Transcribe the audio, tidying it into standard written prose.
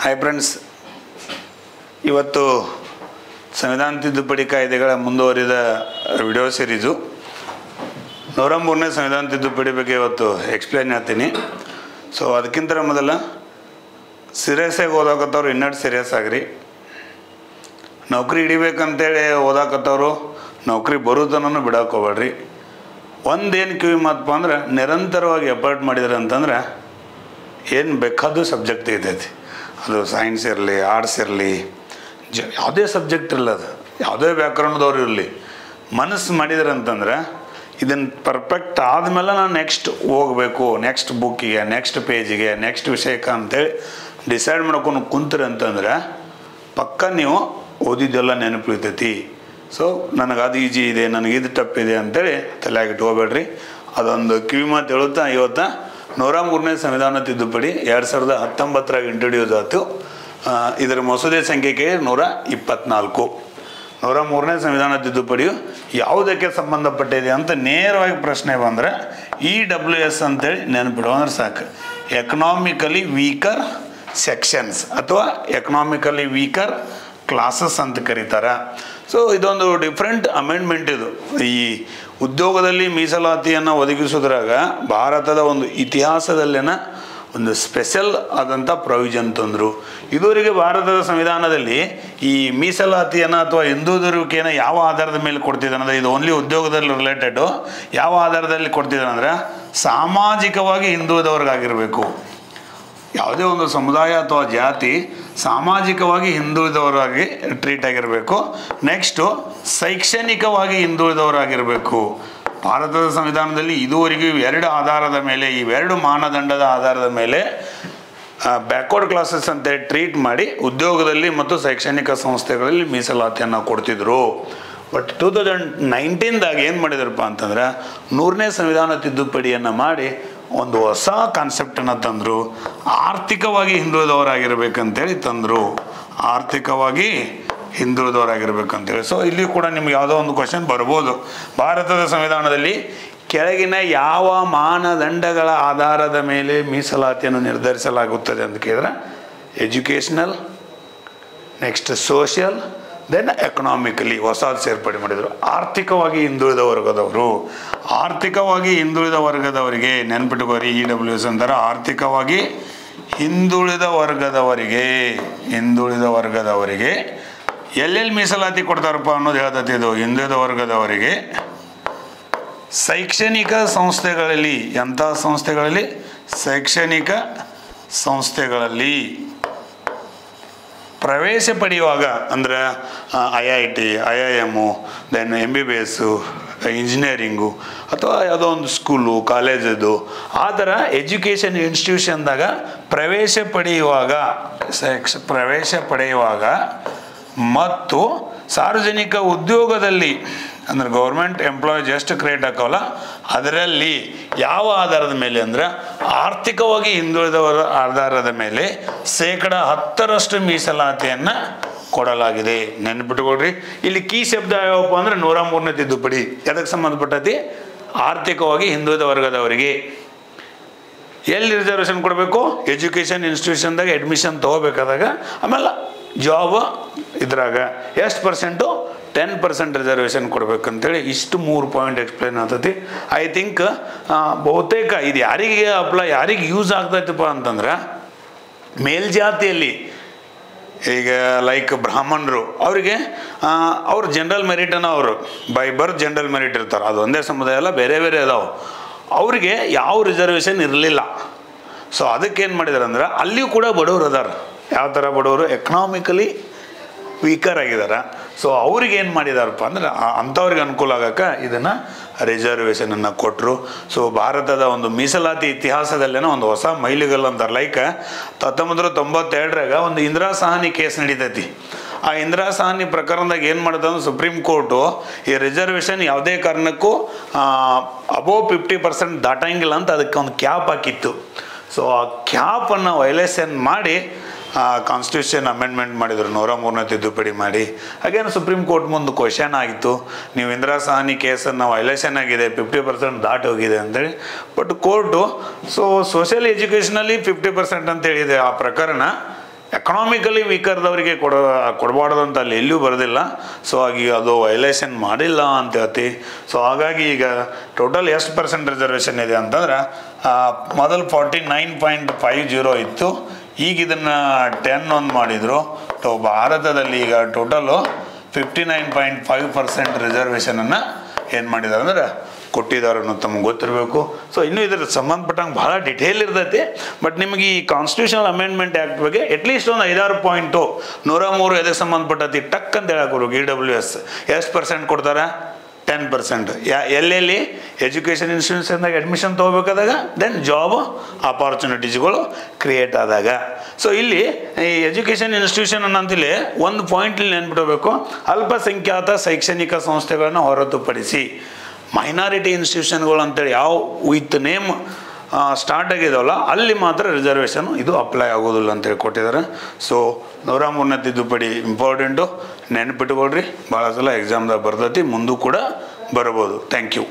Hi friends, ಇವತ್ತು ಸಂವಿಧಾನ ತಿದ್ದುಪಡಿ ಕಾಯ್ದೆಗಳ ಮುಂದುವರಿದ ವಿಡಿಯೋ ಸೀರೀಸು 103ನೇ ಸಂವಿಧಾನ ತಿದ್ದುಪಡಿ ಬಗ್ಗೆ ಇವತ್ತು ಎಕ್ಸ್ಪ್ಲೇನ್ ಮಾಡ್ತೀನಿ. ಸೊ ಅದಕ್ಕಿಂತ ಮೊದಲ ಸೀರಿಯಸ್ಸಾಗಿ ಓದಾಕತ್ತವ್ರು ಇನ್ನಷ್ಟು ಸೀರಿಯಸ್ ಆಗ್ರಿ. ನೌಕರಿ ಹಿಡಿಬೇಕಂತೇಳಿ ಓದಾಕತ್ತವರು ನೌಕರಿ ಬರೋದನ್ನು ಬಿಡೋಕೆ ಹೋಗ್ಬೇಡ್ರಿ. ಒಂದೇನು ಕಿವಿ ಮಾತಪ್ಪ ಅಂದ್ರೆ ನಿರಂತರವಾಗಿ ಎಫರ್ಟ್ ಮಾಡಿದ್ರೆ ಅಂತಂದ್ರೆ ಏನು ಬೇಕಾದರೂ ಸಬ್ಜೆಕ್ಟ್ ಇರ್ತೈತಿ. ಅದು ಸೈನ್ಸ್ ಇರಲಿ, ಆರ್ಟ್ಸ್ ಇರಲಿ, ಯಾವುದೇ ಸಬ್ಜೆಕ್ಟ್ ಇರಲಿ, ಅದು ಯಾವುದೇ ಬ್ಯಾಕ್ಗ್ರೌಂಡ್ದವ್ರು ಇರಲಿ, ಮನಸ್ಸು ಮಾಡಿದ್ರೆ ಅಂತಂದ್ರೆ ಇದನ್ನು ಪರ್ಫೆಕ್ಟ್ ಆದಮೇಲೆ ನಾನು ನೆಕ್ಸ್ಟ್ ಹೋಗಬೇಕು, ನೆಕ್ಸ್ಟ್ ಬುಕ್ಕಿಗೆ, ನೆಕ್ಸ್ಟ್ ಪೇಜಿಗೆ, ನೆಕ್ಸ್ಟ್ ವಿಷಯಕ್ಕೆ ಅಂತೇಳಿ ಡಿಸೈಡ್ ಮಾಡ್ಕೊಂಡು ಕುಂತ್ರಿ ಅಂತಂದ್ರೆ ಪಕ್ಕ ನೀವು ಓದಿದ್ದೆಲ್ಲ ನೆನಪಿರ್ತೈತಿ. ಸೊ ನನಗೆ ಅದು ಈಜಿ ಇದೆ, ನನಗೆ ಇದು ತಪ್ಪಿದೆ ಅಂತೇಳಿ ತಲೆಯಾಗಿ ಇಟ್ಕೋಬೇಡ್ರಿ. ಅದೊಂದು ಕಿವಿ ಮಾತು ಹೇಳುತ್ತಾ ಇವತ್ತು 103ನೇ ಸಂವಿಧಾನ ತಿದ್ದುಪಡಿ 2019 ಇಂಟ್ರೊಡ್ಯೂಸ್ ಆಯಿತು. ಇದರ ಮಸೂದೆ ಸಂಖ್ಯೆಗೆ 124. 103ನೇ ಸಂವಿಧಾನ ತಿದ್ದುಪಡಿಯು ಯಾವುದಕ್ಕೆ ಸಂಬಂಧಪಟ್ಟಿದೆ ಅಂತ ನೇರವಾಗಿ ಪ್ರಶ್ನೆ ಬಂದರೆ EWS ಅಂತೇಳಿ ನೆನಪಿಡುವ ಅಂದ್ರೆ ಸಾಕು. ಎಕನಾಮಿಕಲಿ ವೀಕರ್ ಸೆಕ್ಷನ್ಸ್ ಅಥವಾ ಎಕನಾಮಿಕಲಿ ವೀಕರ್ ಕ್ಲಾಸಸ್ ಅಂತ ಕರೀತಾರೆ. ಸೊ ಇದೊಂದು ಡಿಫ್ರೆಂಟ್ ಅಮೆಂಡ್ಮೆಂಟ್. ಇದು ಈ ಉದ್ಯೋಗದಲ್ಲಿ ಮೀಸಲಾತಿಯನ್ನು ಒದಗಿಸೋದ್ರಾಗ ಭಾರತದ ಒಂದು ಇತಿಹಾಸದಲ್ಲಿನ ಒಂದು ಸ್ಪೆಷಲ್ ಆದಂಥ ಪ್ರೊವಿಷನ್ ತಂದರು. ಇದುವರೆಗೆ ಭಾರತದ ಸಂವಿಧಾನದಲ್ಲಿ ಈ ಮೀಸಲಾತಿಯನ್ನು ಅಥವಾ ಹಿಂದುಳಿದಿರುವಿಕೆಯನ್ನು ಯಾವ ಆಧಾರದ ಮೇಲೆ ಕೊಡ್ತಿದ್ದಾನೆ ಅಂದರೆ ಇದು ಓನ್ಲಿ ಉದ್ಯೋಗದಲ್ಲಿ ರಿಲೇಟೆಡು. ಯಾವ ಆಧಾರದಲ್ಲಿ ಕೊಡ್ತಿದ್ದಾನೆ ಅಂದರೆ ಸಾಮಾಜಿಕವಾಗಿ ಹಿಂದುಳಿದವ್ರಿಗಾಗಿರಬೇಕು. ಯಾವುದೇ ಒಂದು ಸಮುದಾಯ ಅಥವಾ ಜಾತಿ ಸಾಮಾಜಿಕವಾಗಿ ಹಿಂದುಳಿದವರಾಗಿ ಟ್ರೀಟ್ ಆಗಿರಬೇಕು. ನೆಕ್ಸ್ಟು ಶೈಕ್ಷಣಿಕವಾಗಿ ಹಿಂದುಳಿದವರಾಗಿರಬೇಕು. ಭಾರತದ ಸಂವಿಧಾನದಲ್ಲಿ ಇದುವರೆಗೂ ಇವೆರಡು ಆಧಾರದ ಮೇಲೆ, ಇವೆರಡು ಮಾನದಂಡದ ಆಧಾರದ ಮೇಲೆ ಬ್ಯಾಕ್ವರ್ಡ್ ಕ್ಲಾಸಸ್ ಅಂತ ಟ್ರೀಟ್ ಮಾಡಿ ಉದ್ಯೋಗದಲ್ಲಿ ಮತ್ತು ಶೈಕ್ಷಣಿಕ ಸಂಸ್ಥೆಗಳಲ್ಲಿ ಮೀಸಲಾತಿಯನ್ನು ಕೊಡ್ತಿದ್ರು. ಬಟ್ 2019ದಾಗ ಏನು ಮಾಡಿದ್ರಪ್ಪ ಅಂತಂದ್ರೆ 100ನೇ ಸಂವಿಧಾನ ತಿದ್ದುಪಡಿಯನ್ನು ಮಾಡಿ ಒಂದು ಹೊಸ ಕಾನ್ಸೆಪ್ಟನ್ನು ತಂದರು. ಆರ್ಥಿಕವಾಗಿ ಹಿಂದುಳಿದವರಾಗಿರ್ಬೇಕಂತೇಳಿ ತಂದರು. ಆರ್ಥಿಕವಾಗಿ ಹಿಂದುಳಿದವರಾಗಿರ್ಬೇಕಂತೇಳಿ. ಸೊ ಇಲ್ಲಿ ಕೂಡ ನಿಮ್ಗೆ ಯಾವುದೋ ಒಂದು ಕ್ವಶನ್ ಬರ್ಬೋದು. ಭಾರತದ ಸಂವಿಧಾನದಲ್ಲಿ ಕೆಳಗಿನ ಯಾವ ಮಾನದಂಡಗಳ ಆಧಾರದ ಮೇಲೆ ಮೀಸಲಾತಿಯನ್ನು ನಿರ್ಧರಿಸಲಾಗುತ್ತದೆ ಅಂತ ಕೇಳಿದ್ರೆ educational, next social, then economically ಹೊಸದು ಸೇರ್ಪಡೆ ಮಾಡಿದರು. ಆರ್ಥಿಕವಾಗಿ ಹಿಂದುಳಿದ ವರ್ಗದವರು. ಆರ್ಥಿಕವಾಗಿ ಹಿಂದುಳಿದ ವರ್ಗದವರಿಗೆ ನೆನ್ಪಿಟ್ಕೋರಿ EWS ಅಂತಾರೆ. ಆರ್ಥಿಕವಾಗಿ ಹಿಂದುಳಿದ ವರ್ಗದವರಿಗೆ ಎಲ್ಲೆಲ್ಲಿ ಮೀಸಲಾತಿ ಕೊಡ್ತಾರಪ್ಪ ಅನ್ನೋದು ಹೇಳ್ತೈತಿ. ಇದು ಹಿಂದುಳಿದ ವರ್ಗದವರಿಗೆ ಶೈಕ್ಷಣಿಕ ಸಂಸ್ಥೆಗಳಲ್ಲಿ, ಎಂಥ ಸಂಸ್ಥೆಗಳಲ್ಲಿ? ಶೈಕ್ಷಣಿಕ ಸಂಸ್ಥೆಗಳಲ್ಲಿ ಪ್ರವೇಶ ಪಡೆಯುವಾಗ ಅಂದರೆ IIT, IIM, then MBBS, engineering ಅಥವಾ ಯಾವುದೋ ಒಂದು ಸ್ಕೂಲು, ಕಾಲೇಜದು ಆ ಥರ ಎಜುಕೇಷನ್ ಇನ್ಸ್ಟಿಟ್ಯೂಷನ್ದಾಗ ಪ್ರವೇಶ ಪಡೆಯುವಾಗ ಮತ್ತು ಸಾರ್ವಜನಿಕ ಉದ್ಯೋಗದಲ್ಲಿ ಅಂದರೆ ಗೌರ್ಮೆಂಟ್ ಎಂಪ್ಲಾಯೀಸ್ ಎಷ್ಟು ಕ್ರಿಯೇಟ್ ಹಾಕೋಲ್ಲ ಅದರಲ್ಲಿ ಯಾವ ಆಧಾರದ ಮೇಲೆ ಅಂದರೆ ಆರ್ಥಿಕವಾಗಿ ಹಿಂದುಳಿದವರ ಆಧಾರದ ಮೇಲೆ 10% ಮೀಸಲಾತಿಯನ್ನು ಕೊಡಲಾಗಿದೆ. ನೆನ್ಪಿಟ್ಕೊಳ್ರಿ. ಇಲ್ಲಿ ಕೀ ಶಬ್ದ ಯಾವಪ್ಪ ಅಂದರೆ 103ನೇ ತಿದ್ದುಪಡಿ ಎದಕ್ಕೆ ಸಂಬಂಧಪಟ್ಟತಿ? ಆರ್ಥಿಕವಾಗಿ ಹಿಂದುಳಿದ ವರ್ಗದವರಿಗೆ. ಎಲ್ಲಿ ರಿಸರ್ವೇಷನ್ ಕೊಡಬೇಕು? ಎಜುಕೇಷನ್ ಇನ್ಸ್ಟಿಟ್ಯೂಷನ್ದಾಗ ಅಡ್ಮಿಷನ್ ತೊಗೋಬೇಕಾದಾಗ, ಆಮೇಲೆ ಜಾಬ್ ಇದ್ರಾಗ ಎಷ್ಟು ಪರ್ಸೆಂಟು? 10% ರಿಸರ್ವೇಷನ್ ಕೊಡ್ಬೇಕಂತೇಳಿ ಇಷ್ಟು 3 ಪಾಯಿಂಟ್ ಎಕ್ಸ್ಪ್ಲೇನ್ ಆಗ್ತೈತಿ. ಐ ಥಿಂಕ್ ಬಹುತೇಕ ಇದು ಯಾರಿಗೆ ಯೂಸ್ ಆಗ್ತೈತಪ್ಪ ಅಂತಂದ್ರೆ ಮೇಲ್ಜಾತಿಯಲ್ಲಿ, ಈಗ ಲೈಕ್ ಬ್ರಾಹ್ಮಣರು ಅವರಿಗೆ ಅವ್ರ ಜನರಲ್ ಮೆರಿಟನ್ನು ಅವರು ಬೈ ಬರ್ತ್ ಜನರಲ್ ಮೆರಿಟ್ ಇರ್ತಾರೆ. ಅದು ಒಂದೇ ಸಮುದಾಯ ಅಲ್ಲ, ಬೇರೆ ಬೇರೆ ಅದಾವೆ. ಅವ್ರಿಗೆ ಯಾವ ರಿಸರ್ವೇಷನ್ ಇರಲಿಲ್ಲ. ಸೊ ಅದಕ್ಕೇನು ಮಾಡಿದಾರೆ ಅಂದ್ರೆ ಅಲ್ಲಿಯೂ ಕೂಡ ಬಡವರು ಅದಾರ. ಯಾವ ಥರ ಬಡವರು? ಎಕನಾಮಿಕಲಿ ವೀಕರ್ ಆಗಿದ್ದಾರೆ. ಸೊ ಅವ್ರಿಗೆ ಏನು ಮಾಡಿದಾರಪ್ಪ ಅಂದ್ರೆ ಅಂಥವ್ರಿಗೆ ಅನುಕೂಲ ಆಗಕ್ಕೆ ಇದನ್ನು ರಿಸರ್ವೇಷನನ್ನು ಕೊಟ್ಟರು. ಸೊ ಭಾರತದ ಒಂದು ಮೀಸಲಾತಿ ಇತಿಹಾಸದಲ್ಲೇನೋ ಒಂದು ಹೊಸ ಮೈಲಿಗಲ್ಲು ಅಂತಾರೆ. ಲೈಕ್ 1992ರಾಗ ಒಂದು ಇಂದಿರಾ ಸಾಹ್ನಿ ಕೇಸ್ ನಡೀತೈತಿ. ಆ ಇಂದಿರಾ ಸಾಹ್ನಿ ಪ್ರಕರಣದಾಗ ಏನು ಮಾಡುತ್ತೆ ಅಂದ್ರೆ ಸುಪ್ರೀಂ ಕೋರ್ಟು ಈ ರಿಸರ್ವೇಷನ್ ಯಾವುದೇ ಕಾರಣಕ್ಕೂ ಅಬೋವ್ 50% ದಾಟಂಗಿಲ್ಲ ಅಂತ ಅದಕ್ಕೆ ಒಂದು ಕ್ಯಾಪ್ ಹಾಕಿತ್ತು. ಸೊ ಆ ಕ್ಯಾಪನ್ನು ವೈಲೇಷನ್ ಮಾಡಿ ಕಾನ್ಸ್ಟಿಟ್ಯೂಷನ್ ಅಮೆಂಡ್ಮೆಂಟ್ ಮಾಡಿದರು. 103ನೇ ತಿದ್ದುಪಡಿ ಮಾಡಿ ಹಾಗೇನು ಸುಪ್ರೀಂ ಕೋರ್ಟ್ ಮುಂದೆ ಕ್ವಶನ್ ಆಗಿತ್ತು, ನೀವು ಇಂದಿರಾ ಸಾಹ್ನಿ ಕೇಸನ್ನು ವೈಲೇಷನ್ ಆಗಿದೆ, 50% ದಾಟಿ ಹೋಗಿದೆ ಅಂತೇಳಿ. ಬಟ್ ಕೋರ್ಟು ಸೋಷಿಯಲ್ ಎಜುಕೇಷನಲ್ಲಿ 50% ಅಂತ ಹೇಳಿದೆ ಆ ಪ್ರಕರಣ. ಎಕನಾಮಿಕಲಿ ವೀಕರ್ದವರಿಗೆ ಕೊಡಬಾರ್ದು ಅಂತ ಅಲ್ಲಿ ಎಲ್ಲಿಯೂ ಬರೋದಿಲ್ಲ. ಸೊ ಹಾಗೆ ಅದು ವೈಲೇಷನ್ ಮಾಡಿಲ್ಲ ಅಂತ ಹೇಳ್ತಿ. ಸೊ ಹಾಗಾಗಿ ಈಗ ಟೋಟಲ್ ಎಷ್ಟು % ರಿಸರ್ವೇಷನ್ ಇದೆ ಅಂತಂದ್ರೆ ಮೊದಲು 49.50 ಇತ್ತು, ಈಗ ಇದನ್ನು 10 ಒಂದು ಮಾಡಿದರು. ಭಾರತದಲ್ಲಿ ಈಗ ಟೋಟಲು 59.5% ರಿಸರ್ವೇಷನನ್ನು ಏನು ಮಾಡಿದ್ದಾರೆ ಅಂದ್ರೆ ಕೊಟ್ಟಿದ್ದಾರೆ ಅನ್ನೋದು ತಮಗೆ ಗೊತ್ತಿರಬೇಕು. ಸೊ ಇನ್ನೂ ಇದ್ರ ಸಂಬಂಧಪಟ್ಟಂಗೆ ಭಾಳ ಡಿಟೇಲ್ ಇರ್ತೈತಿ. ಬಟ್ ನಿಮಗೆ ಈ ಕಾನ್ಸ್ಟಿಟ್ಯೂಷನಲ್ ಅಮೆಂಡ್ಮೆಂಟ್ ಆ್ಯಕ್ಟ್ ಬಗ್ಗೆ ಅಟ್ಲೀಸ್ಟ್ ಒಂದು 5-6 ಪಾಯಿಂಟು 103 ಎದಕ್ಕೆ ಸಂಬಂಧಪಟ್ಟತಿ ಟಕ್ ಅಂತ ಹೇಳಕ್ಕೆ EWS ಎಷ್ಟು % ಕೊಡ್ತಾರೆ? 10%. ಎಲ್ಲೆಲ್ಲಿ ಎಜುಕೇಷನ್ ಇನ್ಸ್ಟಿಟ್ಯೂಷನ್ದಾಗ ಅಡ್ಮಿಷನ್ ತೊಗೋಬೇಕಾದಾಗ, ದೆನ್ ಜಾಬ್ ಆಪರ್ಚುನಿಟೀಸ್ಗಳು ಕ್ರಿಯೇಟ್ ಆದಾಗ. ಸೊ ಇಲ್ಲಿ ಈ ಎಜುಕೇಷನ್ ಇನ್ಸ್ಟಿಟ್ಯೂಷನ್ ಅನ್ನಂತಲೇ ಒಂದು ಪಾಯಿಂಟಲ್ಲಿ ನೆನ್ಬಿಡಬೇಕು, ಅಲ್ಪಸಂಖ್ಯಾತ ಶೈಕ್ಷಣಿಕ ಸಂಸ್ಥೆಗಳನ್ನು ಹೊರತುಪಡಿಸಿ ಮೈನಾರಿಟಿ ಇನ್ಸ್ಟಿಟ್ಯೂಷನ್ಗಳು ಅಂತೇಳಿ ಯಾವ ವಿತ್ ನೇಮ್ ಸ್ಟಾರ್ಟ್ ಆಗಿದಾವಲ್ಲ ಅಲ್ಲಿ ಮಾತ್ರ ರಿಸರ್ವೇಷನ್ ಇದು ಅಪ್ಲೈ ಆಗೋದಿಲ್ಲ ಅಂತೇಳಿ ಕೊಟ್ಟಿದ್ದಾರೆ. ಸೊ 103ನೇ ತಿದ್ದುಪಡಿ ಇಂಪಾರ್ಟೆಂಟು, ನೆನ್ಪಿಟ್ಕೊಳ್ರಿ. ಭಾಳ ಸಲ ಎಕ್ಸಾಮ್ದಾಗ ಬರ್ತೈತಿ, ಮುಂದೂ ಕೂಡ ಬರ್ಬೋದು. Thank you.